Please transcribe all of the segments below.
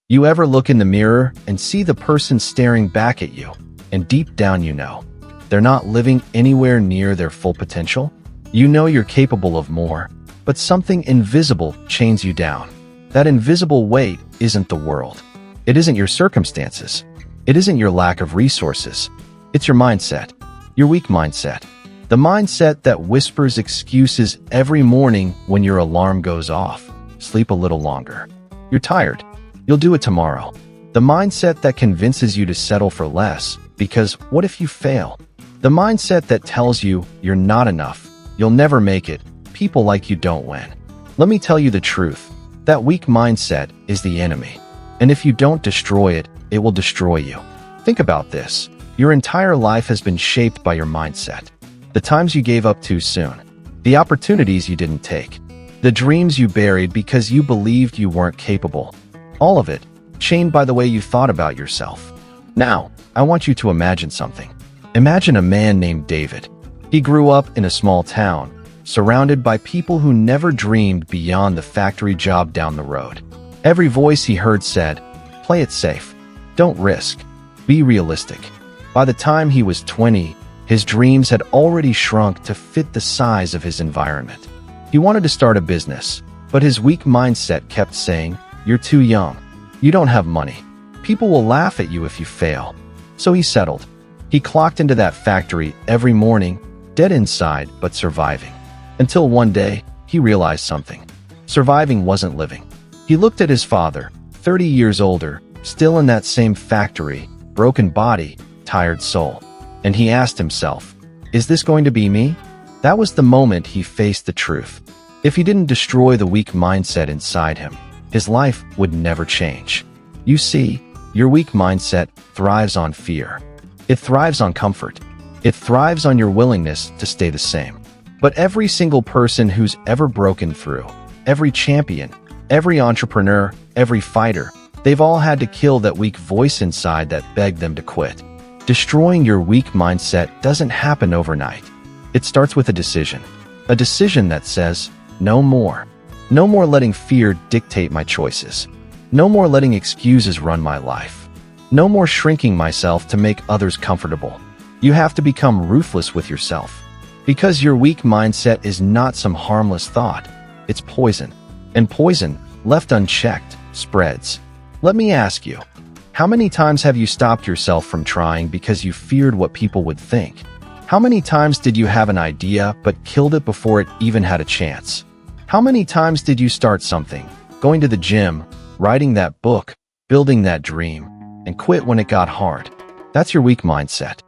You ever look in the mirror and see the person staring back at you, and deep down you know they're not living anywhere near their full potential? You know you're capable of more, but something invisible chains you down. That invisible weight isn't the world. It isn't your circumstances. It isn't your lack of resources. It's your mindset, your weak mindset. The mindset that whispers excuses every morning when your alarm goes off. Sleep a little longer. You're tired. You'll do it tomorrow. The mindset that convinces you to settle for less, because what if you fail? The mindset that tells you you're not enough, you'll never make it, people like you don't win. Let me tell you the truth. That weak mindset is the enemy. And if you don't destroy it, it will destroy you. Think about this. Your entire life has been shaped by your mindset. The times you gave up too soon. The opportunities you didn't take. The dreams you buried because you believed you weren't capable. All of it, chained by the way you thought about yourself. Now, I want you to imagine something. Imagine a man named David. He grew up in a small town, surrounded by people who never dreamed beyond the factory job down the road. Every voice he heard said, "Play it safe. Don't risk. Be realistic." By the time he was 20, his dreams had already shrunk to fit the size of his environment. He wanted to start a business, but his weak mindset kept saying, "You're too young. You don't have money. People will laugh at you if you fail." So he settled. He clocked into that factory every morning, dead inside but surviving. Until one day, he realized something. Surviving wasn't living. He looked at his father, 30 years older, still in that same factory, broken body, tired soul. And he asked himself, "Is this going to be me?" That was the moment he faced the truth. If he didn't destroy the weak mindset inside him, his life would never change. You see, your weak mindset thrives on fear. It thrives on comfort. It thrives on your willingness to stay the same. But every single person who's ever broken through, every champion, every entrepreneur, every fighter, they've all had to kill that weak voice inside that begged them to quit. Destroying your weak mindset doesn't happen overnight. It starts with a decision that says, no more. No more letting fear dictate my choices. No more letting excuses run my life. No more shrinking myself to make others comfortable. You have to become ruthless with yourself. Because your weak mindset is not some harmless thought. It's poison. And poison, left unchecked, spreads. Let me ask you, how many times have you stopped yourself from trying because you feared what people would think? How many times did you have an idea but killed it before it even had a chance? How many times did you start something, going to the gym, writing that book, building that dream, and quit when it got hard? That's your weak mindset.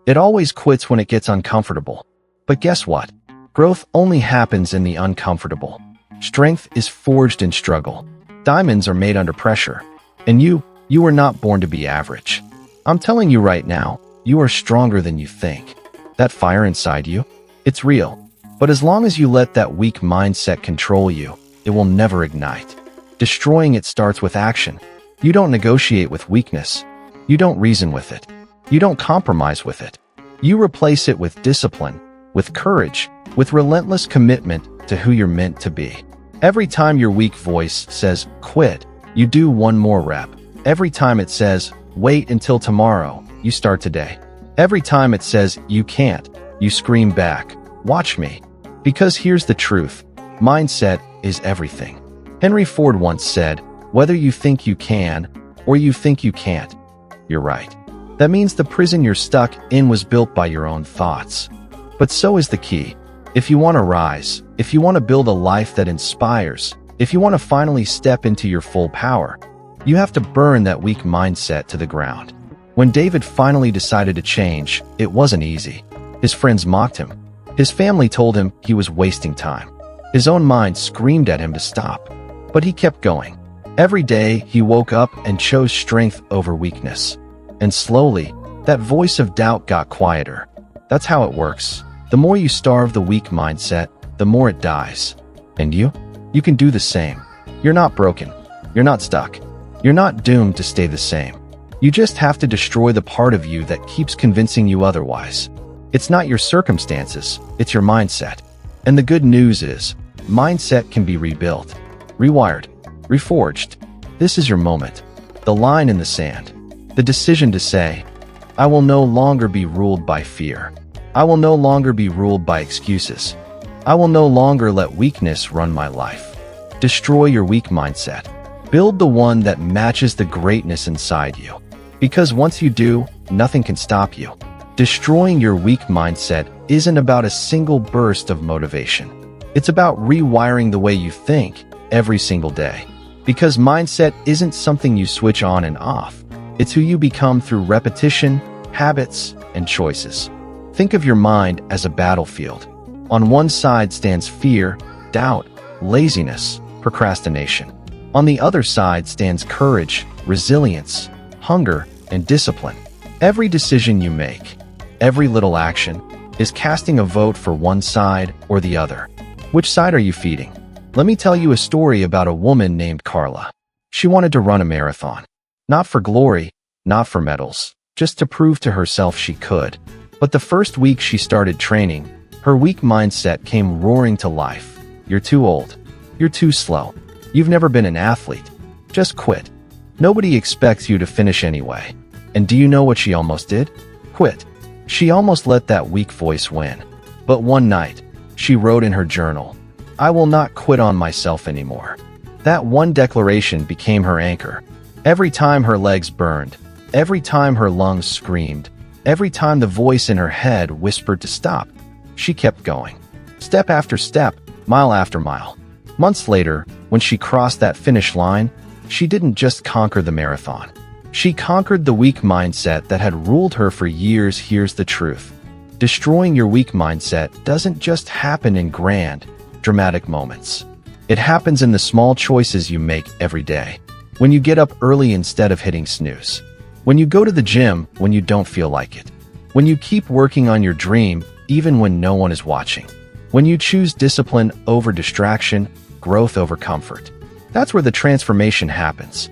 It always quits when it gets uncomfortable. But guess what? Growth only happens in the uncomfortable. Strength is forged in struggle. Diamonds are made under pressure. And you were not born to be average. I'm telling you right now, you are stronger than you think. That fire inside you, it's real. But as long as you let that weak mindset control you, it will never ignite. Destroying it starts with action. You don't negotiate with weakness. You don't reason with it. You don't compromise with it. You replace it with discipline, with courage, with relentless commitment to who you're meant to be. Every time your weak voice says, quit, you do one more rep. Every time it says, wait until tomorrow, you start today. Every time it says, you can't, you scream back, watch me. Because here's the truth, mindset is everything. Henry Ford once said, whether you think you can or you think you can't, you're right. That means the prison you're stuck in was built by your own thoughts. But so is the key. If you want to rise, if you want to build a life that inspires, if you want to finally step into your full power, you have to burn that weak mindset to the ground. When David finally decided to change, it wasn't easy. His friends mocked him. His family told him he was wasting time. His own mind screamed at him to stop. But he kept going. Every day, he woke up and chose strength over weakness. And slowly, that voice of doubt got quieter. That's how it works. The more you starve the weak mindset, the more it dies. And you can do the same. You're not broken. You're not stuck. You're not doomed to stay the same. You just have to destroy the part of you that keeps convincing you otherwise. It's not your circumstances, it's your mindset. And the good news is, mindset can be rebuilt, rewired, reforged. This is your moment. The line in the sand. The decision to say, I will no longer be ruled by fear. I will no longer be ruled by excuses. I will no longer let weakness run my life. Destroy your weak mindset. Build the one that matches the greatness inside you. Because once you do, nothing can stop you. Destroying your weak mindset isn't about a single burst of motivation. It's about rewiring the way you think every single day. Because mindset isn't something you switch on and off. It's who you become through repetition, habits, and choices. Think of your mind as a battlefield. On one side stands fear, doubt, laziness, procrastination. On the other side stands courage, resilience, hunger, and discipline. Every decision you make, every little action, is casting a vote for one side or the other. Which side are you feeding? Let me tell you a story about a woman named Carla. She wanted to run a marathon. Not for glory, not for medals, just to prove to herself she could. But the first week she started training, her weak mindset came roaring to life. You're too old. You're too slow. You've never been an athlete. Just quit. Nobody expects you to finish anyway. And do you know what she almost did? Quit. She almost let that weak voice win. But one night, she wrote in her journal, I will not quit on myself anymore. That one declaration became her anchor. Every time her legs burned, every time her lungs screamed, every time the voice in her head whispered to stop, she kept going. Step after step, mile after mile. Months later, when she crossed that finish line, she didn't just conquer the marathon. She conquered the weak mindset that had ruled her for years. Here's the truth. Destroying your weak mindset doesn't just happen in grand, dramatic moments. It happens in the small choices you make every day. When you get up early instead of hitting snooze. When you go to the gym when you don't feel like it. When you keep working on your dream even when no one is watching. When you choose discipline over distraction, growth over comfort. That's where the transformation happens.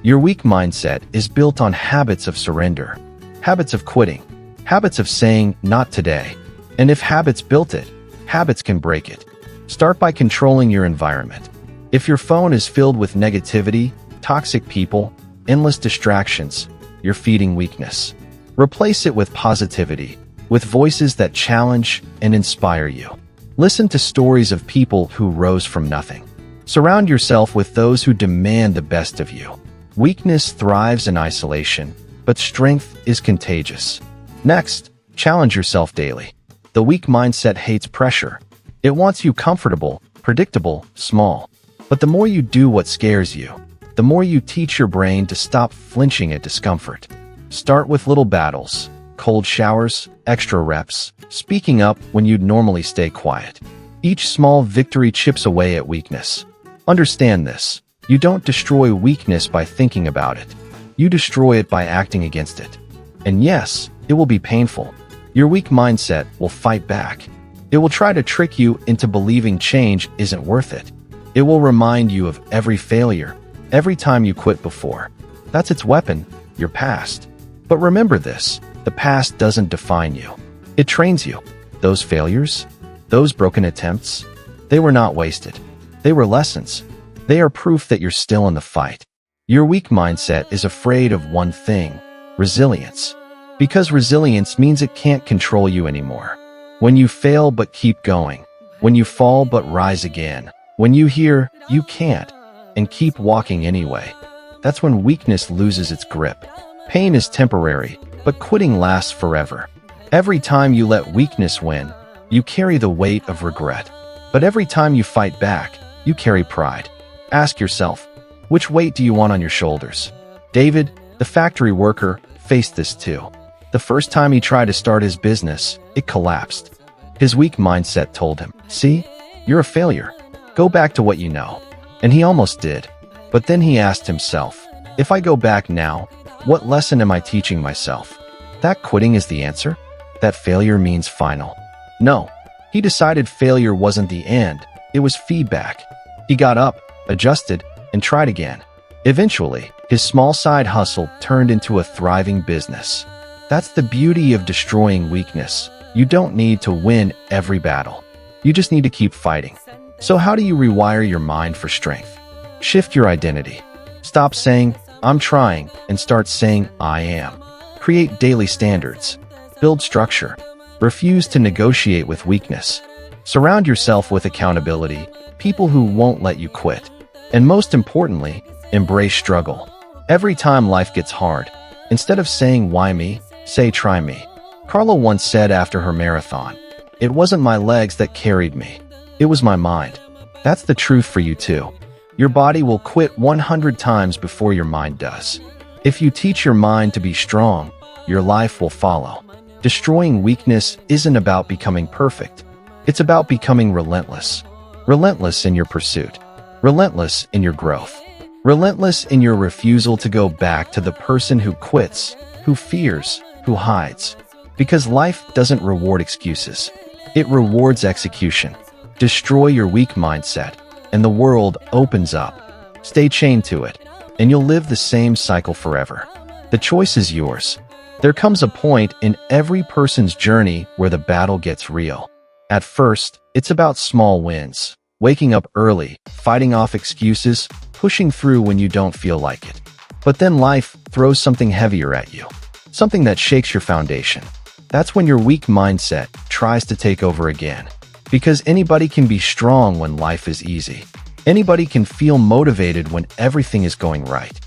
Your weak mindset is built on habits of surrender, habits of quitting, habits of saying, not today. And if habits built it, habits can break it. Start by controlling your environment. If your phone is filled with negativity, toxic people, endless distractions, you're feeding weakness. Replace it with positivity, with voices that challenge and inspire you. Listen to stories of people who rose from nothing. Surround yourself with those who demand the best of you. Weakness thrives in isolation, but strength is contagious. Next, challenge yourself daily. The weak mindset hates pressure. It wants you comfortable, predictable, small. But the more you do what scares you, the more you teach your brain to stop flinching at discomfort. Start with little battles, cold showers, extra reps, speaking up when you'd normally stay quiet. Each small victory chips away at weakness. Understand this. You don't destroy weakness by thinking about it. You destroy it by acting against it. And yes, it will be painful. Your weak mindset will fight back. It will try to trick you into believing change isn't worth it. It will remind you of every failure, every time you quit before. That's its weapon, your past. But remember this, the past doesn't define you. It trains you. Those failures, those broken attempts, they were not wasted. They were lessons. They are proof that you're still in the fight. Your weak mindset is afraid of one thing, resilience. Because resilience means it can't control you anymore. When you fail but keep going, when you fall but rise again, when you hear, you can't, and keep walking anyway, that's when weakness loses its grip. Pain is temporary, but quitting lasts forever. Every time you let weakness win, you carry the weight of regret. But every time you fight back, you carry pride. Ask yourself, which weight do you want on your shoulders? David, the factory worker, faced this too. The first time he tried to start his business, it collapsed. His weak mindset told him, see, you're a failure. Go back to what you know. And he almost did. But then he asked himself, if I go back now, what lesson am I teaching myself? That quitting is the answer? That failure means final? No. He decided failure wasn't the end, it was feedback. He got up, adjusted, and tried again. Eventually, his small side hustle turned into a thriving business. That's the beauty of destroying weakness. You don't need to win every battle. You just need to keep fighting. So how do you rewire your mind for strength? Shift your identity. Stop saying, I'm trying, and start saying, I am. Create daily standards. Build structure. Refuse to negotiate with weakness. Surround yourself with accountability, people who won't let you quit. And most importantly, embrace struggle. Every time life gets hard, instead of saying, why me, say, try me. Carla once said after her marathon, it wasn't my legs that carried me. It was my mind. That's the truth for you too. Your body will quit 100 times before your mind does. If you teach your mind to be strong, your life will follow. Destroying weakness isn't about becoming perfect. It's about becoming relentless. Relentless in your pursuit. Relentless in your growth. Relentless in your refusal to go back to the person who quits, who fears, who hides. Because life doesn't reward excuses. It rewards execution. Destroy your weak mindset, and the world opens up. Stay chained to it, and you'll live the same cycle forever. The choice is yours. There comes a point in every person's journey where the battle gets real. At first, it's about small wins. Waking up early, fighting off excuses, pushing through when you don't feel like it. But then life throws something heavier at you. Something that shakes your foundation. That's when your weak mindset tries to take over again. Because anybody can be strong when life is easy. Anybody can feel motivated when everything is going right.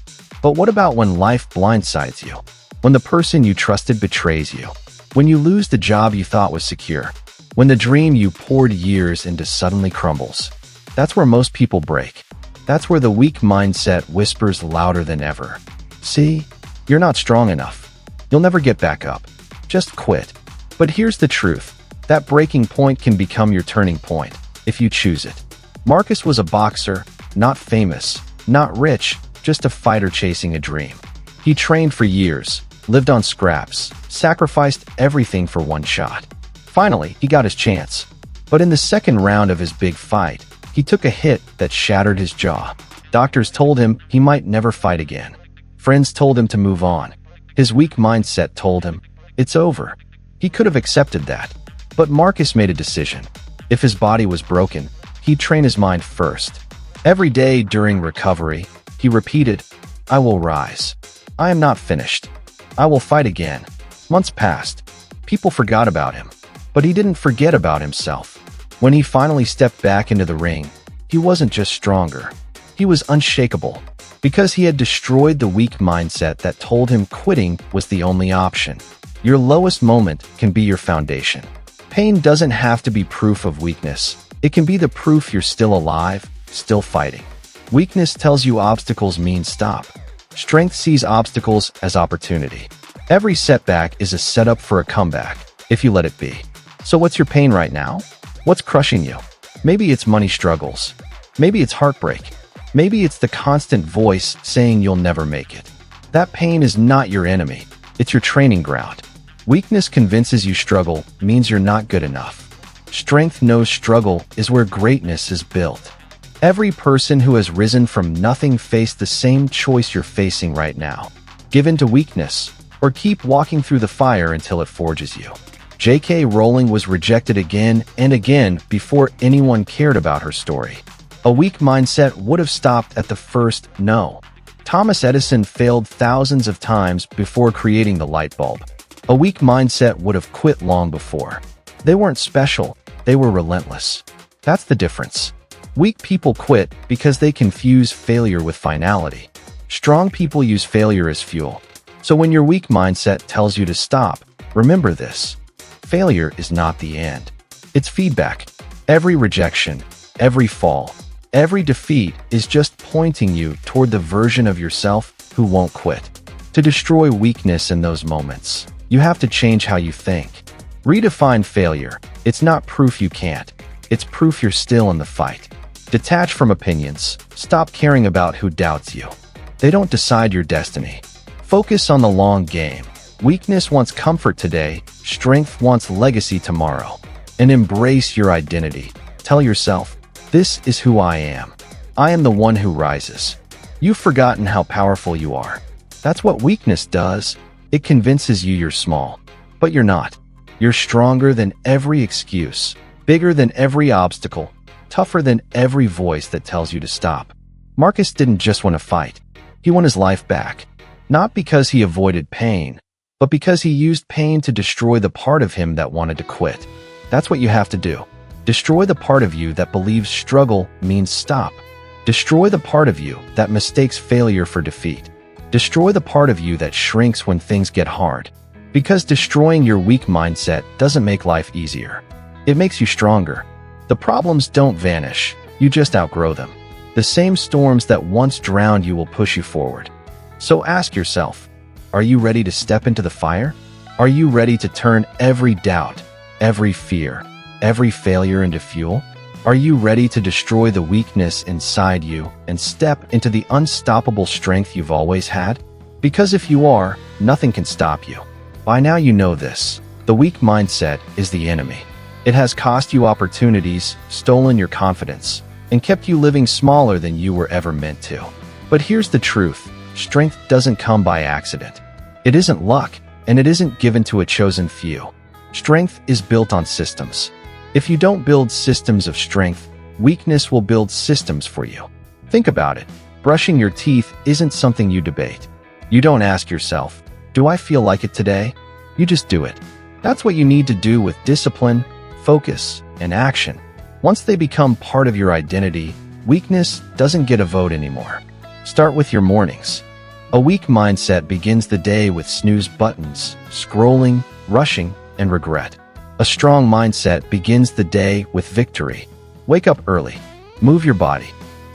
But what about when life blindsides you? When the person you trusted betrays you? When you lose the job you thought was secure? When the dream you poured years into suddenly crumbles? That's where most people break. That's where the weak mindset whispers louder than ever. See, you're not strong enough. You'll never get back up. Just quit. But here's the truth. That breaking point can become your turning point, if you choose it. Marcus was a boxer, not famous, not rich, just a fighter chasing a dream. He trained for years, lived on scraps, sacrificed everything for one shot. Finally, he got his chance. But in the second round of his big fight, he took a hit that shattered his jaw. Doctors told him he might never fight again. Friends told him to move on. His weak mindset told him, it's over. He could have accepted that. But Marcus made a decision. If his body was broken, he'd train his mind first. Every day during recovery, he repeated, I will rise. I am not finished. I will fight again. Months passed. People forgot about him. But he didn't forget about himself. When he finally stepped back into the ring, he wasn't just stronger. He was unshakable. Because he had destroyed the weak mindset that told him quitting was the only option. Your lowest moment can be your foundation. Pain doesn't have to be proof of weakness. It can be the proof you're still alive, still fighting. Weakness tells you obstacles mean stop. Strength sees obstacles as opportunity. Every setback is a setup for a comeback, if you let it be. So what's your pain right now? What's crushing you? Maybe it's money struggles. Maybe it's heartbreak. Maybe it's the constant voice saying you'll never make it. That pain is not your enemy. It's your training ground. Weakness convinces you struggle means you're not good enough. Strength knows struggle is where greatness is built. Every person who has risen from nothing faced the same choice you're facing right now. Give in to weakness, or keep walking through the fire until it forges you. J.K. Rowling was rejected again and again before anyone cared about her story. A weak mindset would have stopped at the first no. Thomas Edison failed thousands of times before creating the light bulb. A weak mindset would have quit long before. They weren't special, they were relentless. That's the difference. Weak people quit because they confuse failure with finality. Strong people use failure as fuel. So when your weak mindset tells you to stop, remember this. Failure is not the end. It's feedback. Every rejection, every fall, every defeat is just pointing you toward the version of yourself who won't quit. To destroy weakness in those moments, you have to change how you think. Redefine failure. It's not proof you can't. It's proof you're still in the fight. Detach from opinions. Stop caring about who doubts you. They don't decide your destiny. Focus on the long game. Weakness wants comfort today. Strength wants legacy tomorrow. And embrace your identity. Tell yourself, this is who I am. I am the one who rises. You've forgotten how powerful you are. That's what weakness does. It convinces you you're small. But you're not. You're stronger than every excuse, bigger than every obstacle, tougher than every voice that tells you to stop. Marcus didn't just want to fight. He won his life back. Not because he avoided pain, but because he used pain to destroy the part of him that wanted to quit. That's what you have to do. Destroy the part of you that believes struggle means stop. Destroy the part of you that mistakes failure for defeat. Destroy the part of you that shrinks when things get hard. Because destroying your weak mindset doesn't make life easier. It makes you stronger. The problems don't vanish, you just outgrow them. The same storms that once drowned you will push you forward. So ask yourself, are you ready to step into the fire? Are you ready to turn every doubt, every fear, every failure into fuel? Are you ready to destroy the weakness inside you and step into the unstoppable strength you've always had? Because if you are, nothing can stop you. By now you know this. The weak mindset is the enemy. It has cost you opportunities, stolen your confidence, and kept you living smaller than you were ever meant to. But here's the truth. Strength doesn't come by accident. It isn't luck, and it isn't given to a chosen few. Strength is built on systems. If you don't build systems of strength, weakness will build systems for you. Think about it. Brushing your teeth isn't something you debate. You don't ask yourself, do I feel like it today? You just do it. That's what you need to do with discipline, focus, and action. Once they become part of your identity, weakness doesn't get a vote anymore. Start with your mornings. A weak mindset begins the day with snooze buttons, scrolling, rushing, and regret. A strong mindset begins the day with victory. Wake up early. Move your body.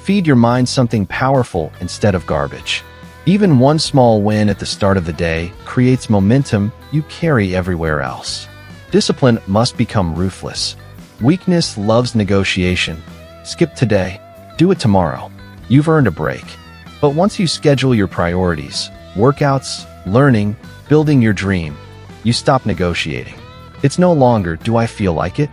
Feed your mind something powerful instead of garbage. Even one small win at the start of the day creates momentum you carry everywhere else. Discipline must become ruthless. Weakness loves negotiation. Skip today. Do it tomorrow. You've earned a break. But once you schedule your priorities, workouts, learning, building your dream, you stop negotiating. It's no longer, do I feel like it?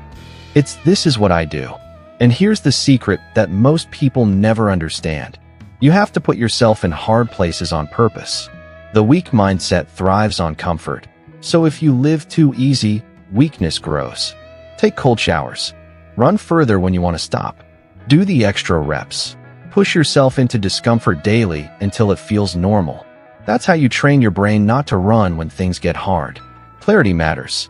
It's, this is what I do. And here's the secret that most people never understand. You have to put yourself in hard places on purpose. The weak mindset thrives on comfort. So if you live too easy, weakness grows. Take cold showers. Run further when you want to stop. Do the extra reps. Push yourself into discomfort daily until it feels normal. That's how you train your brain not to run when things get hard. Clarity matters.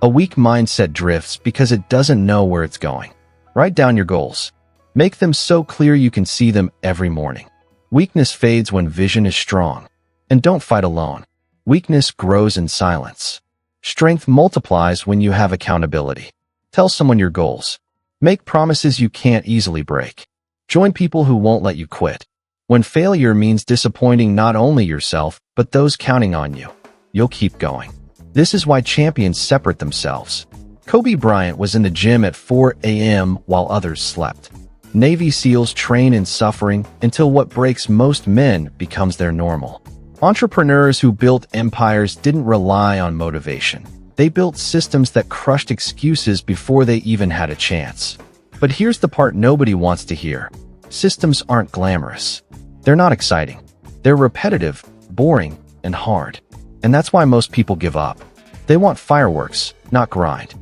A weak mindset drifts because it doesn't know where it's going. Write down your goals. Make them so clear you can see them every morning. Weakness fades when vision is strong. And don't fight alone. Weakness grows in silence. Strength multiplies when you have accountability. Tell someone your goals. Make promises you can't easily break. Join people who won't let you quit. When failure means disappointing not only yourself, but those counting on you, you'll keep going. This is why champions separate themselves. Kobe Bryant was in the gym at 4 a.m. while others slept. Navy SEALs train in suffering until what breaks most men becomes their normal. Entrepreneurs who built empires didn't rely on motivation. They built systems that crushed excuses before they even had a chance. But here's the part nobody wants to hear. Systems aren't glamorous. They're not exciting. They're repetitive, boring, and hard. And that's why most people give up. They want fireworks, not grind.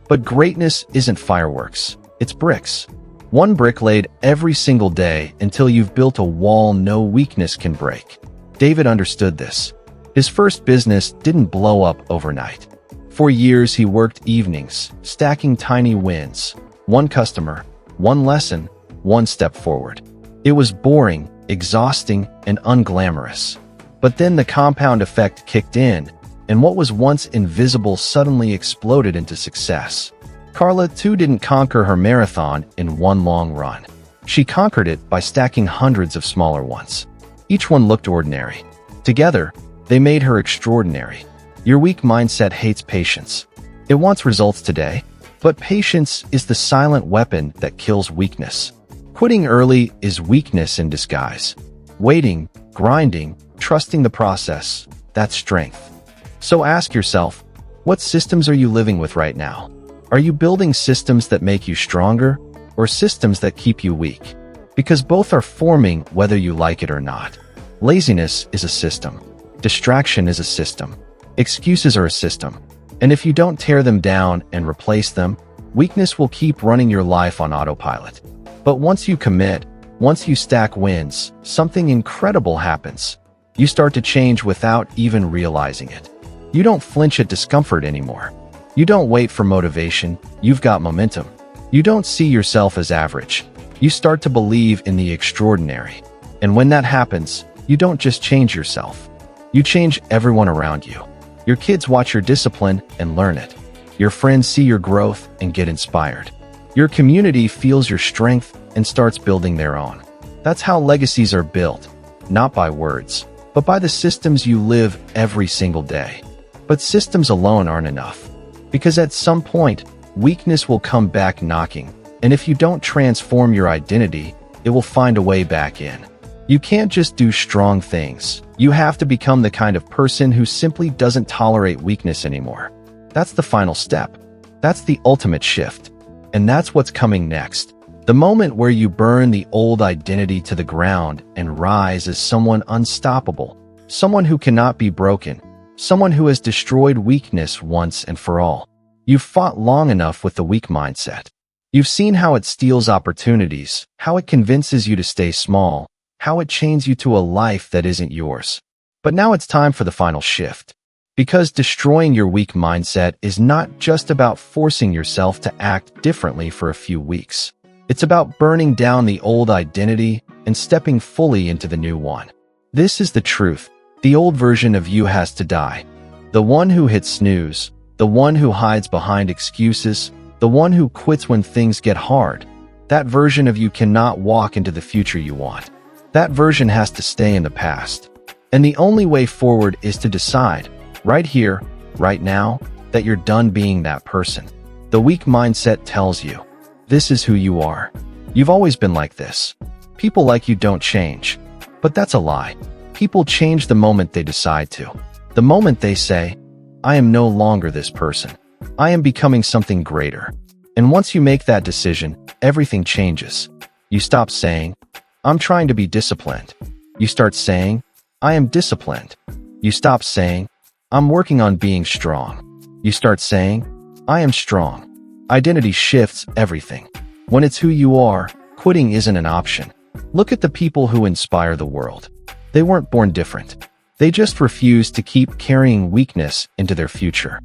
But greatness isn't fireworks. It's bricks. One brick laid every single day until you've built a wall no weakness can break. David understood this. His first business didn't blow up overnight. For years he worked evenings, stacking tiny wins. One customer, one lesson, one step forward. It was boring, exhausting, and unglamorous. But then the compound effect kicked in, and what was once invisible suddenly exploded into success. Carla, too, didn't conquer her marathon in one long run. She conquered it by stacking hundreds of smaller ones. Each one looked ordinary. Together, they made her extraordinary. Your weak mindset hates patience. It wants results today, but patience is the silent weapon that kills weakness. Quitting early is weakness in disguise. Waiting, grinding, trusting the process, that's strength. So ask yourself, what systems are you living with right now? Are you building systems that make you stronger, or systems that keep you weak? Because both are forming whether you like it or not. Laziness is a system. Distraction is a system. Excuses are a system. And if you don't tear them down and replace them, weakness will keep running your life on autopilot. But once you commit, once you stack wins, something incredible happens. You start to change without even realizing it. You don't flinch at discomfort anymore. You don't wait for motivation. You've got momentum. You don't see yourself as average. You start to believe in the extraordinary. And when that happens, you don't just change yourself. You change everyone around you. Your kids watch your discipline and learn it. Your friends see your growth and get inspired. Your community feels your strength and starts building their own. That's how legacies are built, not by words, but by the systems you live every single day. But systems alone aren't enough, because at some point, weakness will come back knocking, and if you don't transform your identity, it will find a way back in. You can't just do strong things. You have to become the kind of person who simply doesn't tolerate weakness anymore. That's the final step. That's the ultimate shift. And that's what's coming next. The moment where you burn the old identity to the ground and rise as someone unstoppable, someone who cannot be broken, someone who has destroyed weakness once and for all. You've fought long enough with the weak mindset. You've seen how it steals opportunities, how it convinces you to stay small, how it chains you to a life that isn't yours. But now it's time for the final shift. Because destroying your weak mindset is not just about forcing yourself to act differently for a few weeks. It's about burning down the old identity and stepping fully into the new one. This is the truth. The old version of you has to die. The one who hits snooze, the one who hides behind excuses, the one who quits when things get hard. That version of you cannot walk into the future you want. That version has to stay in the past. And the only way forward is to decide, right here, right now, that you're done being that person. The weak mindset tells you, this is who you are. You've always been like this. People like you don't change. But that's a lie. People change the moment they decide to. The moment they say, I am no longer this person. I am becoming something greater. And once you make that decision, everything changes. You stop saying, I'm trying to be disciplined. You start saying, I am disciplined. You stop saying, I'm working on being strong. You start saying, I am strong. Identity shifts everything. When it's who you are, quitting isn't an option. Look at the people who inspire the world. They weren't born different. They just refused to keep carrying weakness into their future.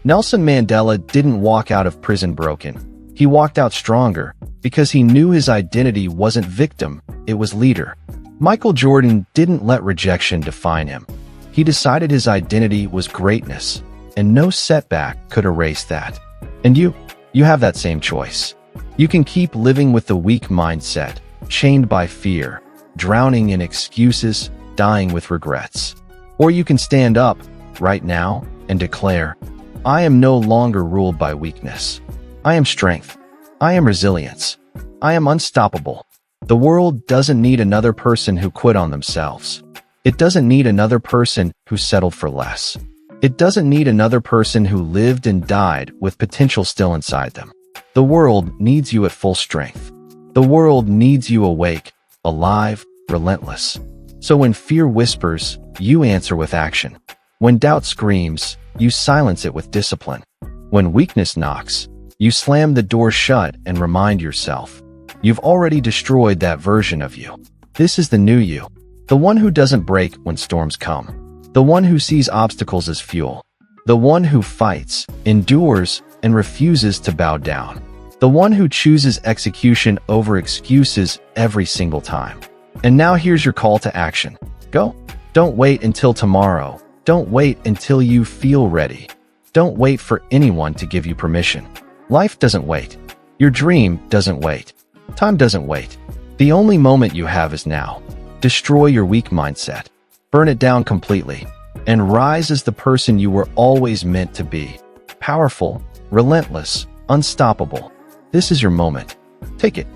Nelson Mandela didn't walk out of prison broken. He walked out stronger because he knew his identity wasn't victim, it was leader. Michael Jordan didn't let rejection define him. He decided his identity was greatness, and no setback could erase that. And you have that same choice. You can keep living with the weak mindset, chained by fear, drowning in excuses, dying with regrets. Or you can stand up, right now, and declare, I am no longer ruled by weakness. I am strength. I am resilience. I am unstoppable. The world doesn't need another person who quit on themselves. It doesn't need another person who settled for less. It doesn't need another person who lived and died with potential still inside them. The world needs you at full strength. The world needs you awake, alive, relentless. So when fear whispers, you answer with action. When doubt screams, you silence it with discipline. When weakness knocks, you slam the door shut and remind yourself, you've already destroyed that version of you. This is the new you. The one who doesn't break when storms come. The one who sees obstacles as fuel. The one who fights, endures, and refuses to bow down. The one who chooses execution over excuses every single time. And now here's your call to action. Go. Don't wait until tomorrow. Don't wait until you feel ready. Don't wait for anyone to give you permission. Life doesn't wait. Your dream doesn't wait. Time doesn't wait. The only moment you have is now. Destroy your weak mindset. Burn it down completely. And rise as the person you were always meant to be. Powerful, relentless, unstoppable. This is your moment. Take it.